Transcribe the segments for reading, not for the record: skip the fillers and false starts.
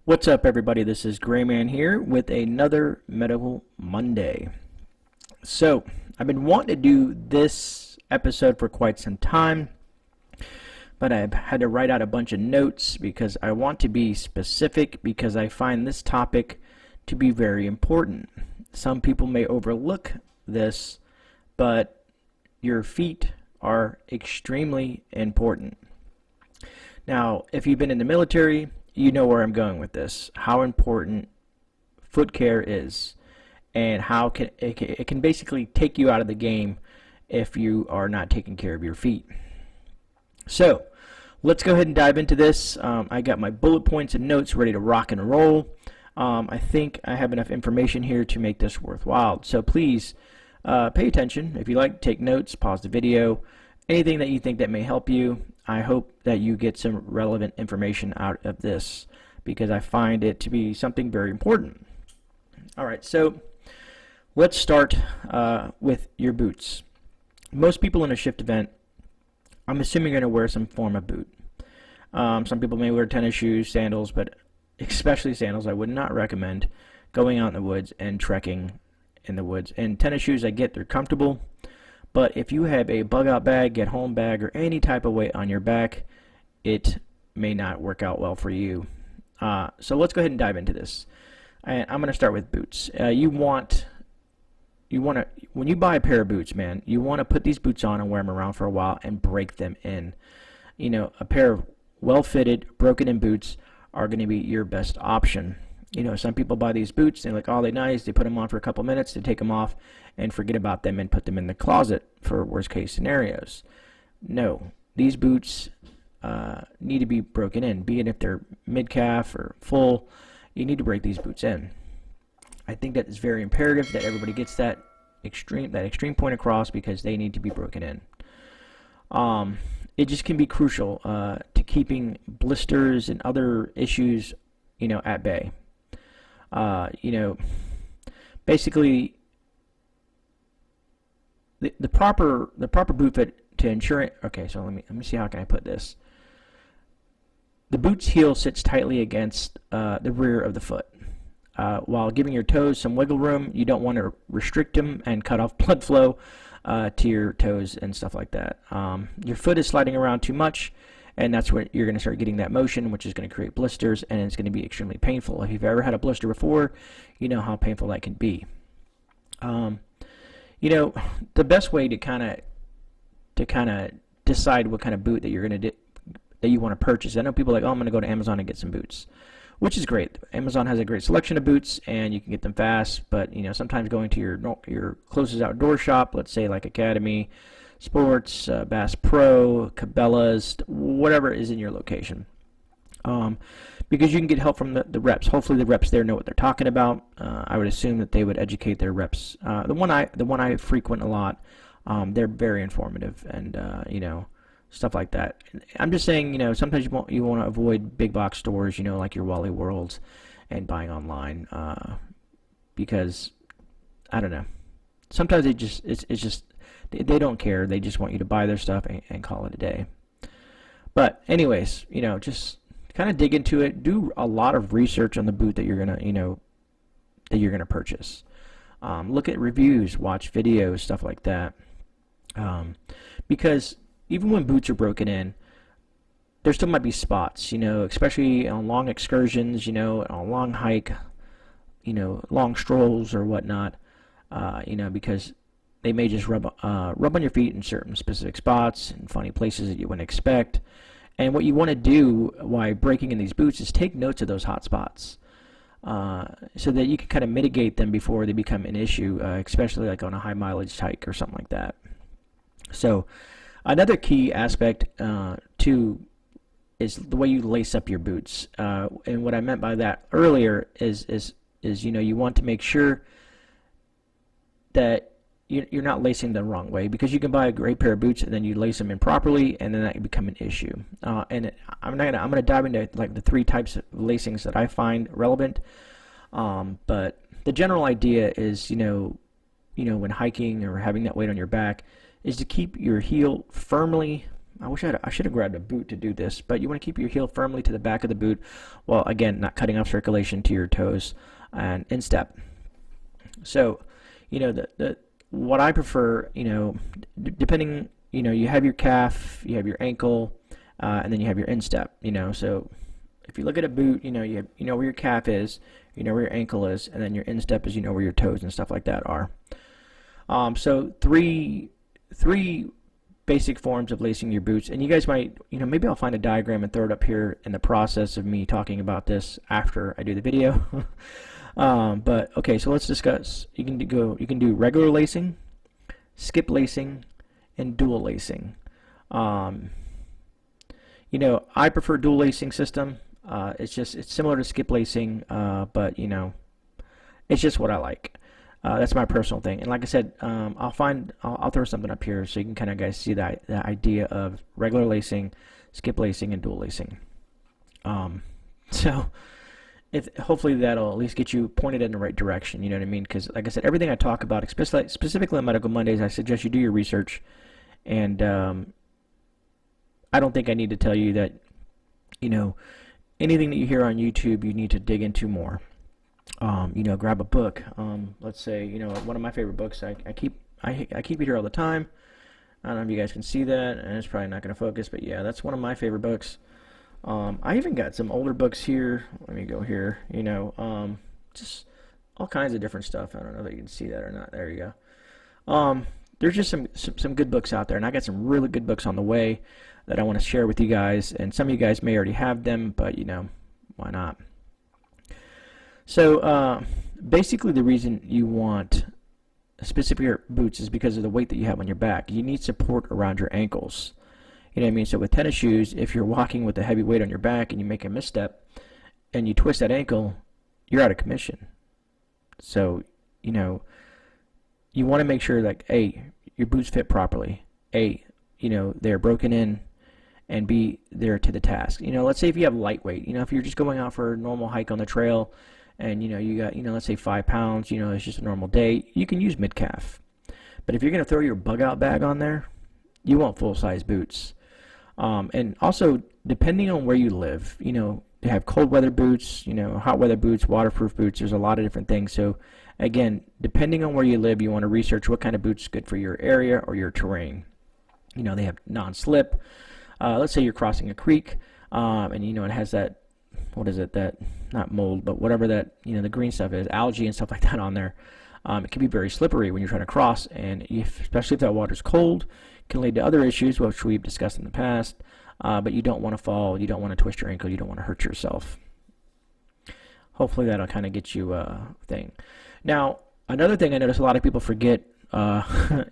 What's up, everybody? This is GreyMan here with another Medical Monday. So, I've been wanting to do this episode for quite some time, but I've had to write out a bunch of notes because I want to be specific because I find this topic to be very important. Some people may overlook this, but your feet are extremely important. Now, if you've been in the military, you know where I'm going with this, how important foot care is, and how it can basically take you out of the game if you are not taking care of your feet. So let's go ahead and dive into this. I got my bullet points and notes ready to rock and roll. I think I have enough information here to make this worthwhile, so please pay attention. If you like, take notes, pause the video, anything that you think that may help you. I hope that you get some relevant information out of this because I find it to be something very important. Alright, so let's start with your boots. Most people in a shift event, I'm assuming, are going to wear some form of boot. Some people may wear tennis shoes, sandals, but especially sandals I would not recommend going out in the woods and trekking in the woods. And tennis shoes, I get they're comfortable, but if you have a bug out bag, get home bag, or any type of weight on your back, it may not work out well for you. So let's go ahead and dive into this. And I'm going to start with boots. When you buy a pair of boots, man, you want to put these boots on and wear them around for a while and break them in. You know, a pair of well-fitted, broken-in boots are going to be your best option. You know, some people buy these boots, they're like, oh, they're nice, they put them on for a couple minutes, they take them off and forget about them and put them in the closet for worst case scenarios. No, these boots need to be broken in, be it if they're mid-calf or full, you need to break these boots in. I think that it's very imperative that everybody gets that extreme point across because they need to be broken in. It just can be crucial to keeping blisters and other issues, you know, at bay. You know, basically the proper boot fit to ensure it. Okay, so let me see how can I put this. The boot's heel sits tightly against the rear of the foot. While giving your toes some wiggle room, you don't want to restrict them and cut off blood flow to your toes and stuff like that. Your foot is sliding around too much, and that's where you're going to start getting that motion, which is going to create blisters, and it's going to be extremely painful. If you've ever had a blister before, you know how painful that can be. You know, the best way to kind of decide what kind of boot that you're going to that you want to purchase. I know people are like, oh, I'm going to go to Amazon and get some boots, which is great. Amazon has a great selection of boots, and you can get them fast. But you know, sometimes going to your closest outdoor shop, let's say like Academy Sports, Bass Pro, Cabela's, whatever is in your location, because you can get help from the reps. Hopefully, the reps there know what they're talking about. I would assume that they would educate their reps. The one I frequent a lot, they're very informative, and you know, stuff like that. I'm just saying, you know, sometimes you want to avoid big box stores, you know, like your Wally Worlds, and buying online, because I don't know. Sometimes it's just they don't care. They just want you to buy their stuff and call it a day. But anyways, you know, just kind of dig into it. Do a lot of research on the boot that you're gonna purchase. Look at reviews, watch videos, stuff like that. Because even when boots are broken in, there still might be spots, you know, especially on long excursions, you know, on a long hike, you know, long strolls or whatnot, you know, because they may just rub on your feet in certain specific spots and funny places that you wouldn't expect. And what you want to do while breaking in these boots is take notes of those hot spots, so that you can kind of mitigate them before they become an issue, especially like on a high mileage hike or something like that. So another key aspect too is the way you lace up your boots. And what I meant by that earlier is you know, you want to make sure that you're not lacing the wrong way, because you can buy a great pair of boots and then you lace them improperly and then that can become an issue. And I'm gonna dive into like the 3 types of lacings that I find relevant. But the general idea is, you know, when hiking or having that weight on your back, is to keep your heel firmly I wish I should have grabbed a boot to do this, but you want to keep your heel firmly to the back of the boot, while again not cutting off circulation to your toes and instep. So, the what I prefer, depending, you have your calf, you have your ankle, and then you have your instep. So if you look at a boot, you know where your calf is, you know where your ankle is, and then your instep is where your toes and stuff like that are. So three basic forms of lacing your boots, and you guys might, maybe I'll find a diagram and throw it up here in the process of me talking about this after I do the video. But okay, so let's discuss. You can do regular lacing, skip lacing, and dual lacing. I prefer dual lacing system. It's similar to skip lacing, but it's just what I like. That's my personal thing. And like I said, I'll throw something up here so you can kind of guys see the idea of regular lacing, skip lacing, and dual lacing. So hopefully that'll at least get you pointed in the right direction. You know what I mean? Because like I said, everything I talk about, specifically on Medical Mondays, I suggest you do your research. And I don't think I need to tell you that, anything that you hear on YouTube, you need to dig into more. Grab a book. Let's say, one of my favorite books. I keep it here all the time. I don't know if you guys can see that, and it's probably not going to focus, but yeah, that's one of my favorite books. I even got some older books here. Let me go here. Just all kinds of different stuff. I don't know if you can see that or not. There you go. There's just some good books out there, and I got some really good books on the way that I want to share with you guys. And some of you guys may already have them, but why not? So basically the reason you want specific boots is because of the weight that you have on your back. You need support around your ankles. You know what I mean? So with tennis shoes, if you're walking with a heavy weight on your back and you make a misstep and you twist that ankle, you're out of commission. So, you want to make sure like, A, your boots fit properly. A, they're broken in, and B, they're to the task. Let's say if you have lightweight, if you're just going out for a normal hike on the trail, and you got let's say 5 pounds, it's just a normal day, you can use mid-calf. But if you're going to throw your bug out bag on there, you want full-size boots. And also, depending on where you live, they have cold weather boots, hot weather boots, waterproof boots. There's a lot of different things. So again, depending on where you live, you want to research what kind of boots is good for your area or your terrain. They have non-slip. Let's say you're crossing a creek, and it has that, what is it, that, not mold, but whatever that, the green stuff is, algae and stuff like that on there. It can be very slippery when you're trying to cross, and especially if that water's cold, can lead to other issues, which we've discussed in the past. But you don't want to fall, you don't want to twist your ankle, you don't want to hurt yourself. Hopefully that'll kind of get you a thing. Now, another thing I notice a lot of people forget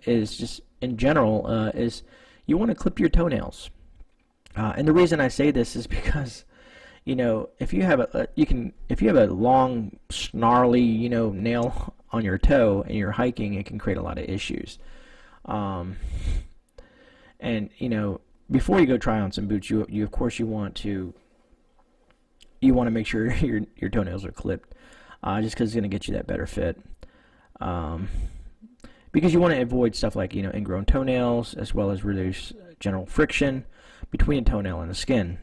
is just in general is you want to clip your toenails. And the reason I say this is because, if you have a long, snarly, nail on your toe and you're hiking, it can create a lot of issues. And before you go try on some boots, you of course you want to make sure your toenails are clipped, just because it's going to get you that better fit. Because you want to avoid stuff like ingrown toenails, as well as reduce general friction between the toenail and the skin.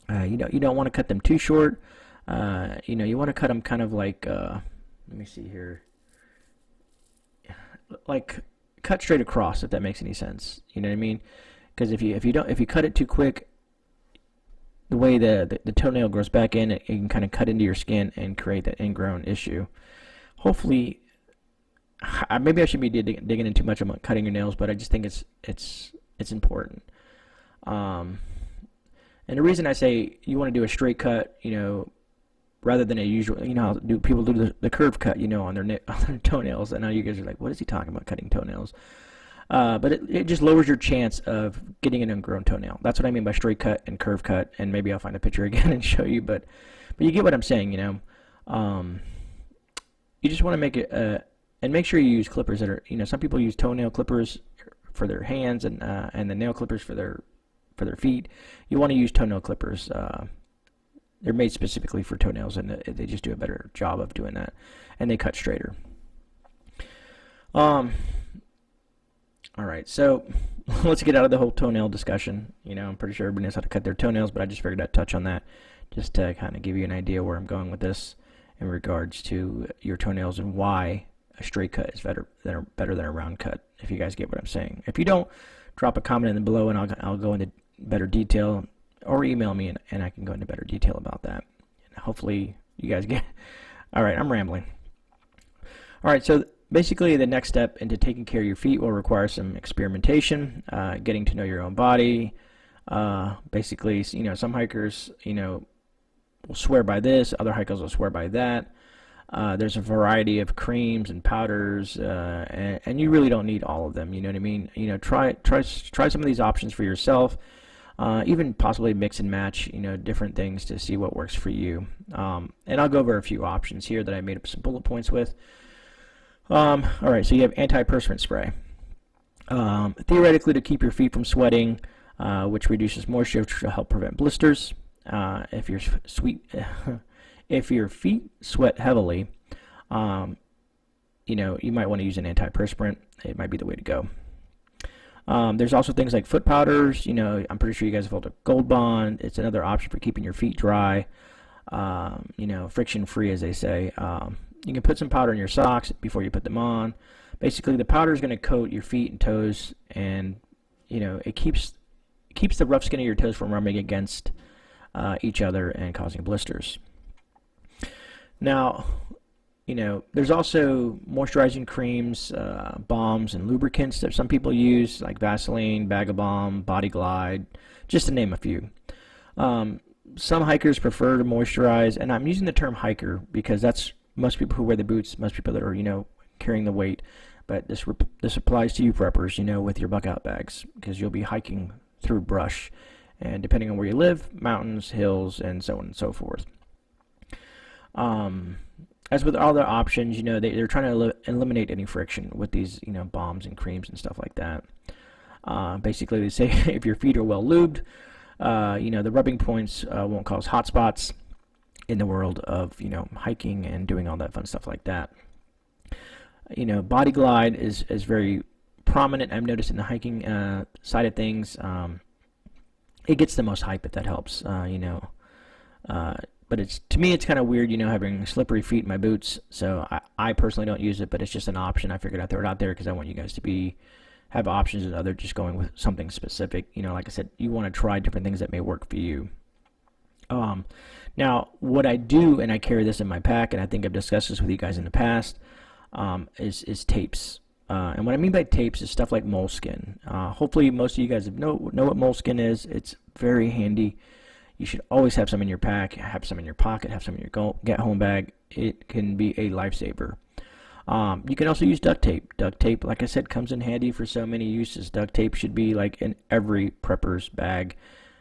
You don't want to cut them too short. You want to cut them kind of like let me see here, like cut straight across, if that makes any sense. You know what I mean? Because if you cut it too quick, the way the toenail grows back in, it can kind of cut into your skin and create that ingrown issue. Hopefully, maybe I should be digging in too much about cutting your nails, but I just think it's important. And the reason I say you want to do a straight cut, rather than a usual, how people do the curve cut, on their toenails. And now you guys are like, what is he talking about, cutting toenails? But it just lowers your chance of getting an ingrown toenail. That's what I mean by straight cut and curve cut. And maybe I'll find a picture again and show you. But you get what I'm saying, You just want to make it, and make sure you use clippers that are, some people use toenail clippers for their hands and the nail clippers for their feet. You want to use toenail clippers. They're made specifically for toenails, and they just do a better job of doing that, and they cut straighter. All right, so let's get out of the whole toenail discussion. I'm pretty sure everybody knows how to cut their toenails, but I just figured I'd touch on that just to kind of give you an idea where I'm going with this in regards to your toenails and why a straight cut is better than a round cut, if you guys get what I'm saying. If you don't, drop a comment in the below and I'll go into better detail, or email me and I can go into better detail about that. And hopefully you guys get all right. I'm rambling. All right, so basically the next step into taking care of your feet will require some experimentation, getting to know your own body. Basically, some hikers will swear by this, other hikers will swear by that. There's a variety of creams and powders, and you really don't need all of them. You know what I mean? Try some of these options for yourself. Even possibly mix and match, different things to see what works for you. And I'll go over a few options here that I made up some bullet points with. All right, so you have Antiperspirant Spray. Theoretically, to keep your feet from sweating, which reduces moisture to help prevent blisters. If your feet sweat heavily, you might want to use an antiperspirant. It might be the way to go. There's also things like foot powders. I'm pretty sure you guys have heard of Gold Bond. It's another option for keeping your feet dry, friction free, as they say. You can put some powder in your socks before you put them on. Basically, the powder is going to coat your feet and toes, and it keeps the rough skin of your toes from rubbing against each other and causing blisters. Now, there's also moisturizing creams, balms, and lubricants that some people use, like Vaseline, Bag Balm, Body Glide, just to name a few. Some hikers prefer to moisturize, and I'm using the term hiker because that's most people who wear the boots, most people that are, carrying the weight. But this applies to you preppers, with your buck out bags, because you'll be hiking through brush, and depending on where you live, mountains, hills, and so on and so forth. As with other options, they're trying to eliminate any friction with these, balms and creams and stuff like that. Basically, they say if your feet are well lubed, the rubbing points won't cause hot spots in the world of, hiking and doing all that fun stuff like that. Body Glide is very prominent. I've noticed in the hiking side of things. It gets the most hype if that helps, but to me it's kind of weird, having slippery feet in my boots. So I personally don't use it, but it's just an option. I figured I'd throw it out there because I want you guys to have options other than just going with something specific. Like I said, you want to try different things that may work for you. Now, what I do, and I carry this in my pack, and I think I've discussed this with you guys in the past, is tapes. And what I mean by tapes is stuff like moleskin. Hopefully most of you guys know what moleskin is. It's very handy. You should always have some in your pack, have some in your pocket, have some in your get-home bag. It can be a lifesaver. You can also use duct tape. Duct tape, like I said, comes in handy for so many uses. Duct tape should be like in every prepper's bag.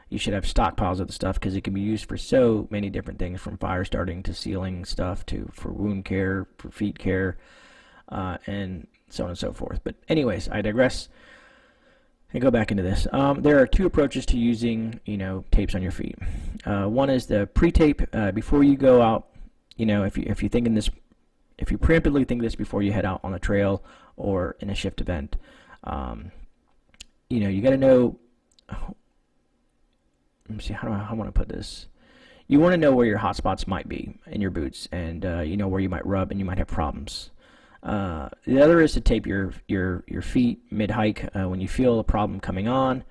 You should have stockpiles of the stuff because it can be used for so many different things, from fire starting to sealing stuff for wound care, for feet care, and so on and so forth. But anyways, I digress and go back into this. There are two approaches to using, tapes on your feet. One is the pre-tape before you go out. If you preemptively think this before you head out on the trail or in a shift event, you got to know. Let me see how I want to put this. You want to know where your hot spots might be in your boots, and where you might rub and you might have problems. The other is to tape your feet mid-hike. When you feel a problem coming on,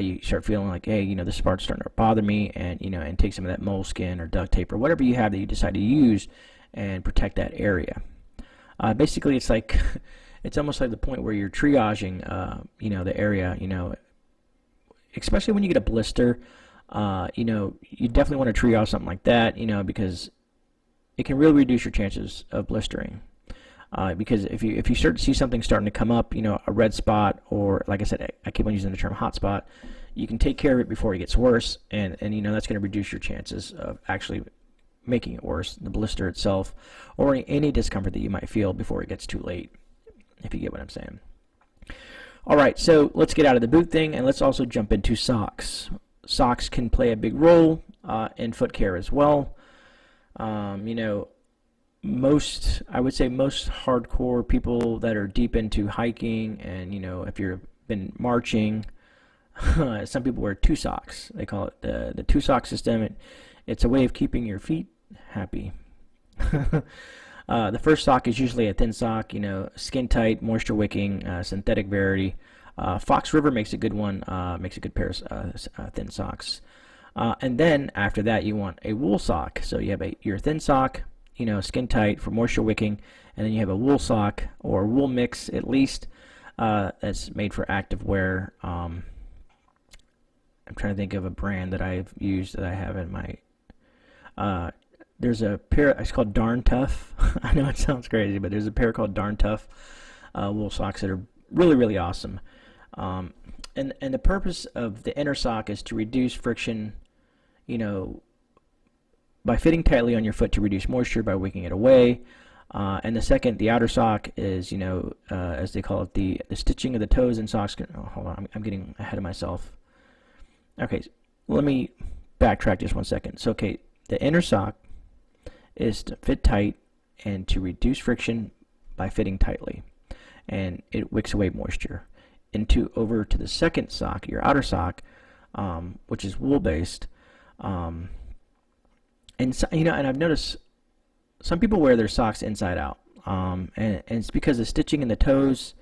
you start feeling like, hey, this part's starting to bother me, and and take some of that moleskin or duct tape or whatever you have that you decide to use and protect that area. Basically, it's like it's almost like the point where you're triaging, the area, especially when you get a blister. You definitely want to triage something like that, because it can really reduce your chances of blistering. Because if you start to see something starting to come up, a red spot, or like I said, I keep on using the term hot spot, you can take care of it before it gets worse, and that's going to reduce your chances of actually making it worse, the blister itself, or any discomfort that you might feel before it gets too late, if you get what I'm saying. All right, so let's get out of the boot thing, and let's also jump into socks. Socks can play a big role in foot care as well. I would say most hardcore people that are deep into hiking, and if you're been marching. Some people wear two socks. They call it the two sock system. It's a way of keeping your feet happy. The first sock is usually a thin sock, skin tight, moisture wicking, synthetic variety. Fox River makes a good one, makes a good pair of thin socks. And then after that, you want a wool sock. So you have your thin sock, skin tight for moisture wicking, and then you have a wool sock or wool mix at least that's made for active wear. I'm trying to think of a brand that I've used that I have in my. There's a pair. It's called Darn Tough. I know it sounds crazy, but there's a pair called Darn Tough wool socks that are really, really awesome. And the purpose of the inner sock is to reduce friction, by fitting tightly on your foot to reduce moisture by wicking it away. And the outer sock is, as they call it, the stitching of the toes and socks. Hold on, I'm getting ahead of myself. Okay, let me backtrack just one second. So, okay, the inner sock is to fit tight and to reduce friction by fitting tightly, and it wicks away moisture. Over to the second sock, your outer sock, which is wool based, and I've noticed some people wear their socks inside out, and it's because the stitching in the toes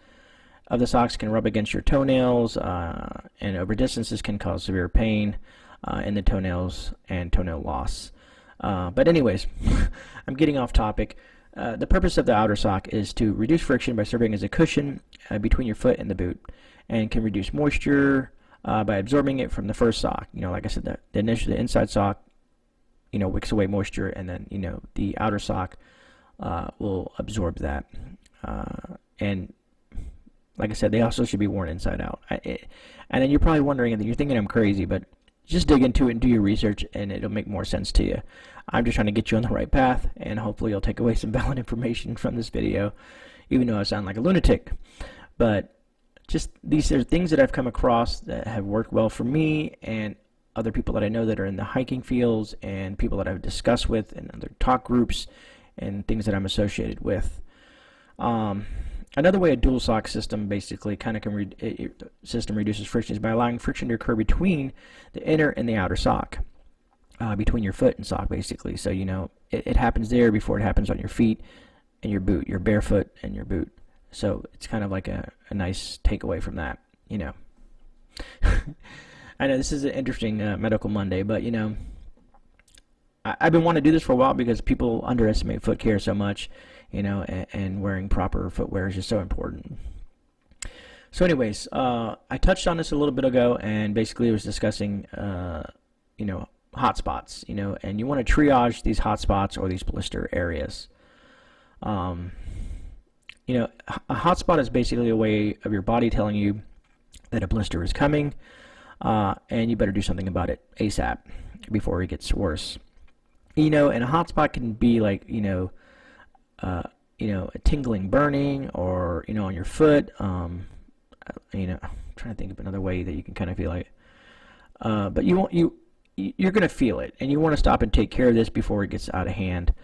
of the socks can rub against your toenails, and over distances can cause severe pain in the toenails and toenail loss. But anyways, I'm getting off topic. The purpose of the outer sock is to reduce friction by serving as a cushion between your foot and the boot, and can reduce moisture by absorbing it from the first sock. Like I said, the inside sock, wicks away moisture, and then the outer sock will absorb that. And like I said, they also should be worn inside out. And then you're probably wondering, and you're thinking I'm crazy, but just dig into it and do your research, and it'll make more sense to you. I'm just trying to get you on the right path, and hopefully you'll take away some valid information from this video, even though I sound like a lunatic. But just these are things that I've come across that have worked well for me and other people that I know that are in the hiking fields, and people that I've discussed with in other talk groups and things that I'm associated with. Another way a dual sock system basically system reduces friction is by allowing friction to occur between the inner and the outer sock, between your foot and sock basically. So it happens there before it happens on your feet and your boot, your barefoot and your boot. So it's kind of like a nice takeaway from that. I know this is an interesting Medical Monday, but I've been wanting to do this for a while because people underestimate foot care so much. And wearing proper footwear is just so important. So anyways, I touched on this a little bit ago, and basically I was discussing, hot spots, and you want to triage these hot spots or these blister areas. A hot spot is basically a way of your body telling you that a blister is coming, and you better do something about it ASAP before it gets worse. And a hot spot can be like, a tingling burning, or on your foot. I'm trying to think of another way that you can kind of feel it. But you're going to feel it, and you want to stop and take care of this before it gets out of hand.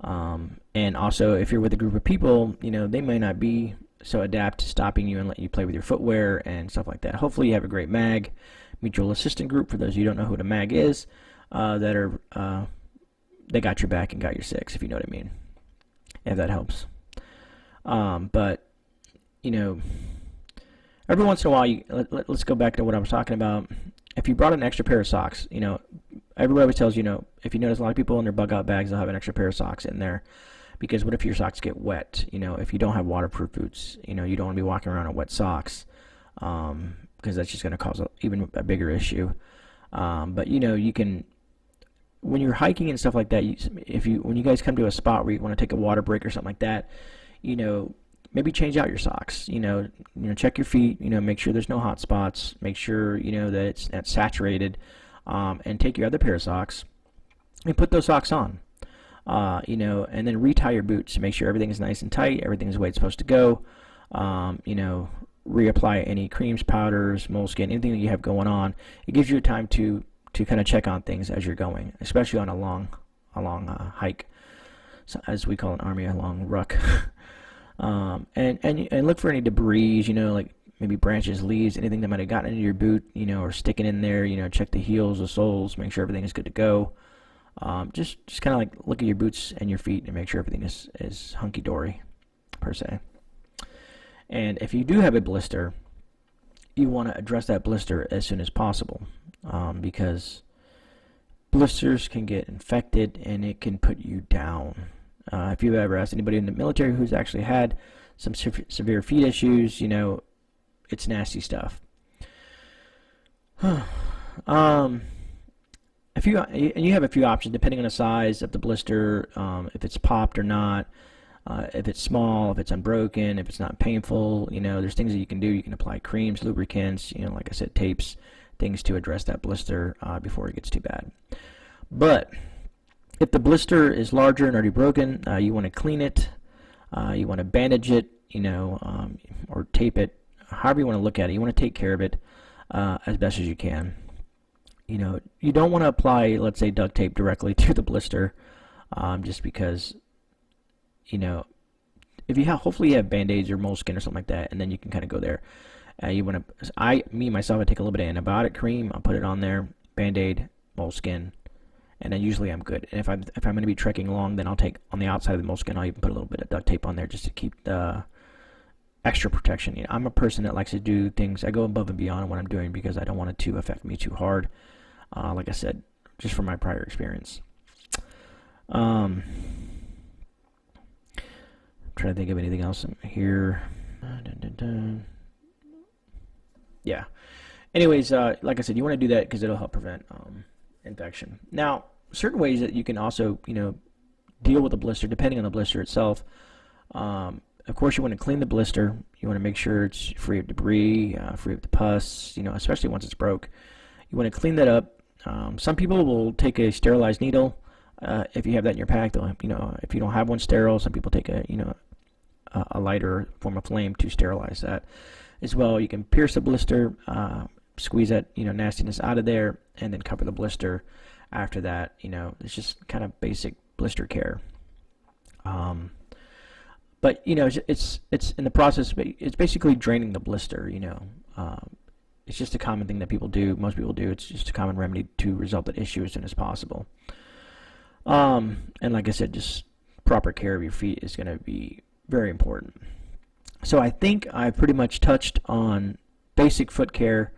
And also, if you're with a group of people, they may not be so adept to stopping you and letting you play with your footwear and stuff like that. Hopefully, you have a great MAG, mutual assistant group. For those of you who don't know who the MAG is, they got your back and got your six, if you know what I mean. If that helps. But every once in a while, let's go back to what I was talking about. If you brought an extra pair of socks, everybody always tells you, if you notice a lot of people in their bug out bags, they'll have an extra pair of socks in there, because what if your socks get wet? If you don't have waterproof boots, you don't want to be walking around in wet socks, because that's just going to cause even a bigger issue. But you can, when you're hiking and stuff like that, when you guys come to a spot where you want to take a water break or something like that, maybe change out your socks. Check your feet. Make sure there's no hot spots. Make sure that it's saturated, and take your other pair of socks and put those socks on. And then retie your boots. Make sure everything is nice and tight. Everything's the way it's supposed to go. Reapply any creams, powders, moleskin, anything that you have going on. It gives you time to kind of check on things as you're going, especially on a long hike, so, as we call an army, a long ruck. And look for any debris, like maybe branches, leaves, anything that might have gotten into your boot, or sticking in there. Check the heels, the soles, make sure everything is good to go. Just kind of like look at your boots and your feet and make sure everything is hunky-dory, per se. And if you do have a blister, you want to address that blister as soon as possible, because blisters can get infected and it can put you down. If you've ever asked anybody in the military who's actually had some severe feet issues, it's nasty stuff. And you have a few options depending on the size of the blister, if it's popped or not, if it's small, if it's unbroken, if it's not painful. There's things that you can do. You can apply creams, lubricants, like I said, tapes, things to address that blister before it gets too bad. But if the blister is larger and already broken, you want to clean it. You want to bandage it, or tape it, however you want to look at it. You want to take care of it as best as you can. You don't want to apply, let's say, duct tape directly to the blister, just because, if you have, hopefully you have Band-Aids or moleskin or something like that, and then you can kind of go there. You want to, I take a little bit of antibiotic cream, I'll put it on there, Band-Aid, moleskin, and then usually I'm good. And if I'm going to be trekking along, then I'll take on the outside of the moleskin, I'll even put a little bit of duct tape on there just to keep the extra protection. I'm a person that likes to do things, I go above and beyond what I'm doing because I don't want it to affect me too hard. Like I said, just from my prior experience. Trying to think of anything else here. Yeah. Anyways, like I said, you want to do that because it'll help prevent infection. Now, certain ways that you can also, deal with a blister, depending on the blister itself. Of course, you want to clean the blister. You want to make sure it's free of debris, free of the pus, especially once it's broke. You want to clean that up. Some people will take a sterilized needle if you have that in your pack. Though, if you don't have one sterile, some people take a lighter form of flame to sterilize that as well. You can pierce the blister, squeeze that nastiness out of there, and then cover the blister. After that, it's just kind of basic blister care. But it's in the process. It's basically draining the blister. It's just a common thing that people do. Most people do. It's just a common remedy to resolve that issue as soon as possible. And like I said, just proper care of your feet is going to be very important. So I think I pretty much touched on basic foot care.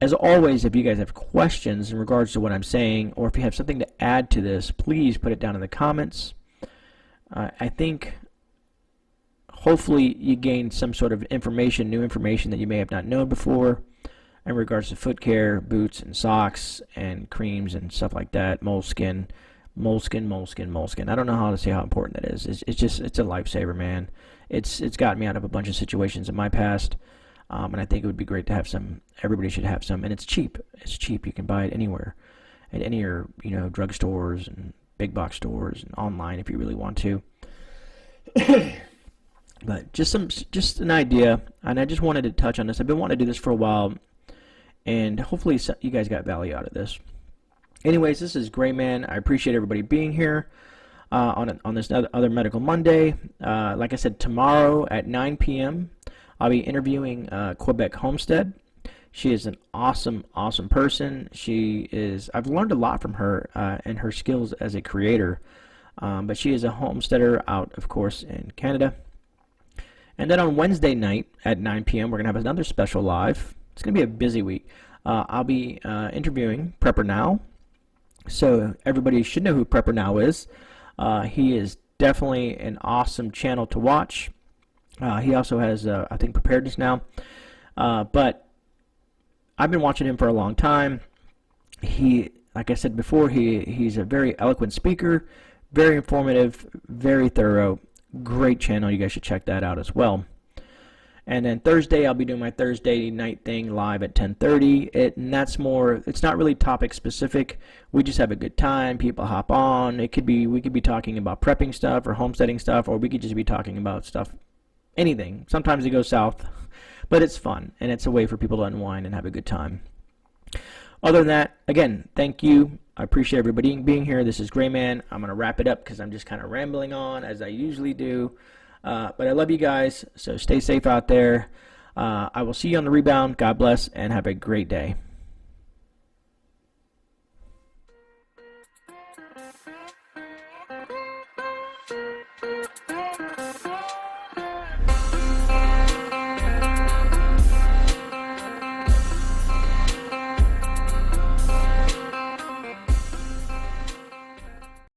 As always, if you guys have questions in regards to what I'm saying, or if you have something to add to this, please put it down in the comments. I think hopefully you gained some sort of information, new information that you may have not known before in regards to foot care, boots and socks and creams and stuff like that. Moleskin. I don't know how to say how important that is. It's a lifesaver, man. It's gotten me out of a bunch of situations in my past, and I think it would be great to have some. Everybody should have some, and it's cheap. It's cheap. You can buy it anywhere, at any of your drugstores and big box stores and online if you really want to. But just an idea, and I just wanted to touch on this. I've been wanting to do this for a while, and hopefully you guys got value out of this. Anyways, this is GreyMan. I appreciate everybody being here on this other Medical Monday. Like I said, tomorrow at 9 p.m., I'll be interviewing Quebec Homestead. She is an awesome person. I've learned a lot from her and her skills as a creator. But she is a homesteader out, of course, in Canada. And then on Wednesday night at 9 p.m., we're going to have another special live. It's going to be a busy week. I'll be interviewing Prepper Now. So everybody should know who Prepper Now is. He is definitely an awesome channel to watch. He also has, I think, Preparedness Now. But I've been watching him for a long time. Like I said before, he's a very eloquent speaker, very informative, very thorough. Great channel. You guys should check that out as well. And then Thursday, I'll be doing my Thursday night thing live at 10:30. And that's more, it's not really topic specific. We just have a good time. People hop on. We could be talking about prepping stuff or homesteading stuff, or we could just be talking about stuff, anything. Sometimes it goes south, but it's fun, and it's a way for people to unwind and have a good time. Other than that, again, thank you. I appreciate everybody being here. This is GreyMan. I'm going to wrap it up because I'm just kind of rambling on as I usually do. But I love you guys, so stay safe out there. I will see you on the rebound. God bless, and have a great day.